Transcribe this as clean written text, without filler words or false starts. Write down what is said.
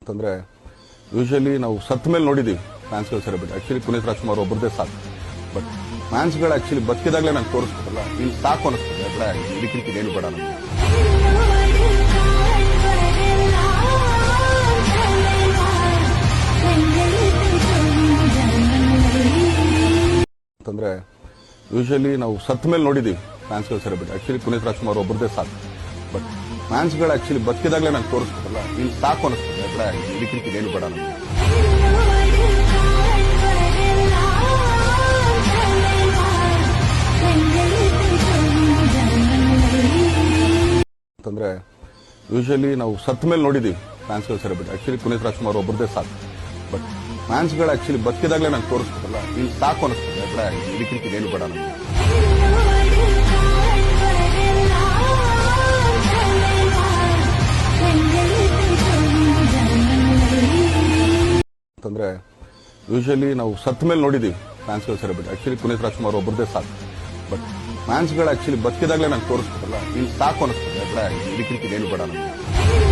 ಅಂತಂದ್ರೆ ಯೂಶಲಿ ನಾವು ಸತ್ ಮೇಲೆ ನೋಡಿದೀವಿ ಫ್ಯಾನ್ಸ್ಗಳು ಸೆಲೆಬ್ರಿಟಿ. ಆಕ್ಚುಲಿ ಪುನೀತ್ ರಾಜ್ಕುಮಾರ್ ಒಬ್ಬರದೇ ಸಾಕು. ಬಟ್ ಫ್ಯಾನ್ಸ್ಗಳು ಆಕ್ಚುಲಿ ಬದುಕಿದಾಗಲೇ ನಂಗೆ ತೋರಿಸ್ತಾರಲ್ಲ, ಇಲ್ಲಿ ಸಾಕು ಅನಿಸ್ತದೆ. ಬೇಡ ಇದಕ್ಕಿಂತ ಏನು ಬೇಡ ನಮಗೆ ಅಂತಂದ್ರೆ ಯೂಶಲಿ ನಾವು ಸತ್ ಮೇಲೆ ನೋಡಿದೀವಿ ಫ್ಯಾನ್ಸ್ಗಳು ಸೆಲೆಬ್ರಿಟಿ. ಆಕ್ಚುಲಿ ಪುನೀತ್ ರಾಜ್ಕುಮಾರ್ ಒಬ್ಬರದೇ ಸಾಕು. ಬಟ್ ಫ್ಯಾನ್ಸ್ಗಳು ಆಕ್ಚುಲಿ ಬದುಕಿದಾಗಲೇ ನಂಗೆ ತೋರಿಸ್ತಾರಲ್ಲ, ಇಲ್ಲಿ ಸಾಕು ಅನಿಸ್ತದೆ. ಬೇಡ ಇದಕ್ಕಿಂತ ಏನು ಬೇಡ ನಮಗೆ ಅಂತಂದ್ರೆ ಯೂಶಲಿ ನಾವು ಸತ್ ಮೇಲೆ ನೋಡಿದೀವಿ ಫ್ಯಾನ್ಸ್ಗಳು ಸೆಲೆಬ್ರಿಟಿ. ಆಕ್ಚುಲಿ ಪುನೀತ್ ರಾಜ್ಕುಮಾರ್ ಒಬ್ಬರದೇ ಸಾಕು. ಬಟ್ ಫ್ಯಾನ್ಸ್ಗಳು ಆಕ್ಚುಲಿ ಬದುಕಿದಾಗಲೇ ನಂಗೆ ತೋರಿಸ್ತಾರಲ್ಲ, ಇಲ್ಲಿ ಸಾಕು ಅನಿಸ್ತದೆ. ಬೇಡ ಇದಕ್ಕಿಂತ ಏನು ಬೇಡ ನಮಗೆ ಅಂತಂದ್ರೆ ಯೂಶಲಿ ನಾವು ಸತ್ ಮೇಲೆ ನೋಡಿದೀವಿ ಫ್ಯಾನ್ಸ್ಗಳು ಸೆಲೆಬ್ರಿಟಿ. ಆಕ್ಚುಲಿ ಪುನೀತ್ ರಾಜ್ಕುಮಾರ್ ಒಬ್ಬರದೇ ಸಾಕು. ಬಟ್ ಫ್ಯಾನ್ಸ್ಗಳು ಆಕ್ಚುಲಿ ಬದುಕಿದಾಗಲೇ ನಂಗೆ ತೋರಿಸ್ತಾರಲ್ಲ, ಇಲ್ಲಿ ಸಾಕು ಅನಿಸ್ತದೆ. ಬೇಡ ಇದಕ್ಕಿಂತ ಏನು ಬೇಡ ನಮಗೆ